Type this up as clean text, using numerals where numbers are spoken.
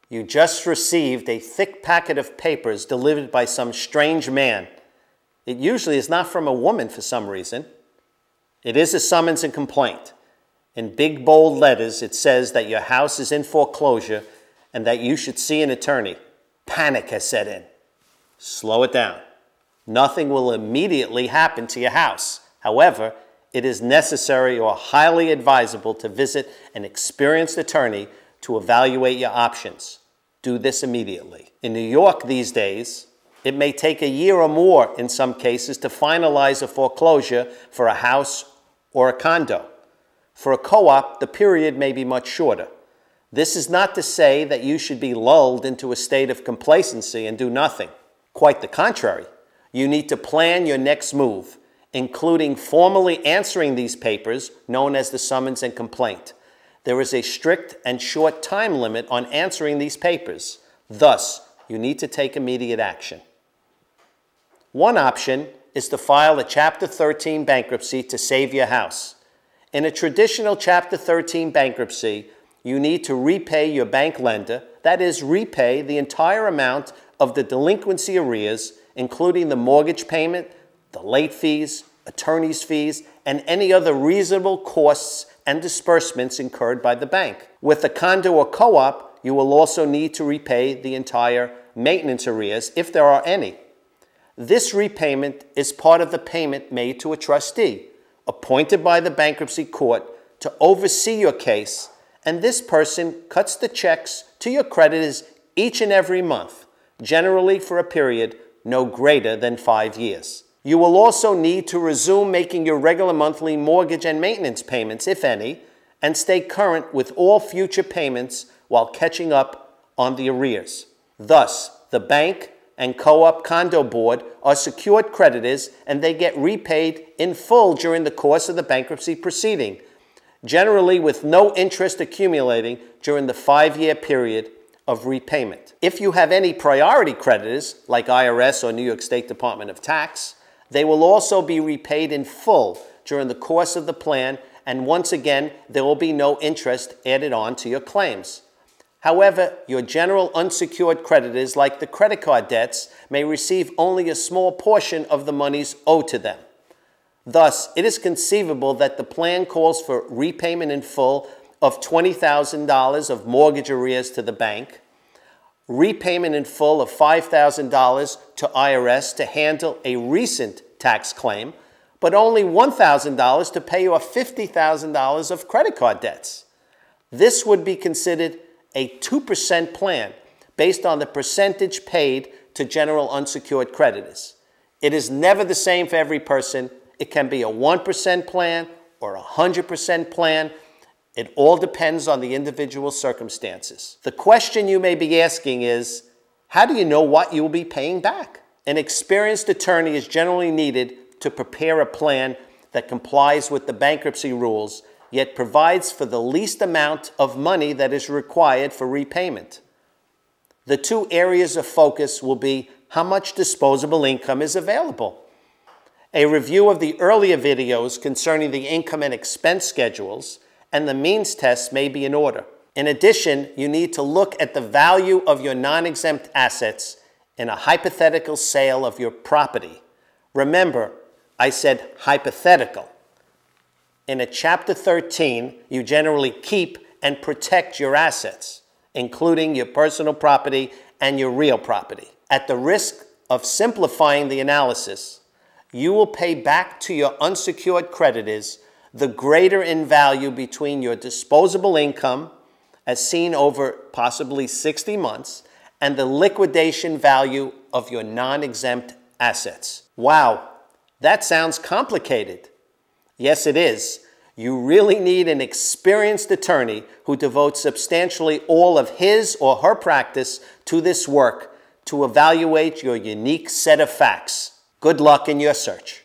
You just received a thick packet of papers delivered by some strange man. It usually is not from a woman for some reason. It is a summons and complaint. In big bold letters, it says that your house is in foreclosure and that you should see an attorney. Panic has set in. Slow it down. Nothing will immediately happen to your house. However, it is necessary or highly advisable to visit an experienced attorney to evaluate your options. Do this immediately. In New York these days, it may take a year or more in some cases to finalize a foreclosure for a house or a condo. For a co-op, the period may be much shorter. This is not to say that you should be lulled into a state of complacency and do nothing. Quite the contrary. You need to plan your next move, including formally answering these papers, known as the summons and complaint. There is a strict and short time limit on answering these papers. Thus, you need to take immediate action. One option is to file a Chapter 13 bankruptcy to save your house. In a traditional Chapter 13 bankruptcy, you need to repay your bank lender, that is, repay the entire amount of the delinquency arrears, including the mortgage payment, the late fees, attorney's fees, and any other reasonable costs and disbursements incurred by the bank. With a condo or co-op, you will also need to repay the entire maintenance arrears, if there are any. This repayment is part of the payment made to a trustee, appointed by the bankruptcy court to oversee your case, and this person cuts the checks to your creditors each and every month, generally for a period no greater than 5 years. You will also need to resume making your regular monthly mortgage and maintenance payments, if any, and stay current with all future payments while catching up on the arrears. Thus, the bank and co-op condo board are secured creditors and they get repaid in full during the course of the bankruptcy proceeding, generally with no interest accumulating during the 5-year period of repayment. If you have any priority creditors, like IRS or New York State Department of Tax, they will also be repaid in full during the course of the plan, and once again, there will be no interest added on to your claims. However, your general unsecured creditors, like the credit card debts, may receive only a small portion of the monies owed to them. Thus, it is conceivable that the plan calls for repayment in full of $20,000 of mortgage arrears to the bank, repayment in full of $5,000 to IRS to handle a recent tax claim, but only $1,000 to pay off $50,000 of credit card debts. This would be considered a 2% plan based on the percentage paid to general unsecured creditors. It is never the same for every person. It can be a 1% plan or a 100% plan. It all depends on the individual circumstances. The question you may be asking is, how do you know what you will be paying back? An experienced attorney is generally needed to prepare a plan that complies with the bankruptcy rules, yet provides for the least amount of money that is required for repayment. The two areas of focus will be how much disposable income is available. A review of the earlier videos concerning the income and expense schedules and the means test may be in order. In addition, you need to look at the value of your non-exempt assets in a hypothetical sale of your property. Remember, I said hypothetical. In a Chapter 13, you generally keep and protect your assets, including your personal property and your real property. At the risk of simplifying the analysis, you will pay back to your unsecured creditors the greater in value between your disposable income, as seen over possibly 60 months, and the liquidation value of your non-exempt assets. Wow, that sounds complicated. Yes, it is. You really need an experienced attorney who devotes substantially all of his or her practice to this work to evaluate your unique set of facts. Good luck in your search.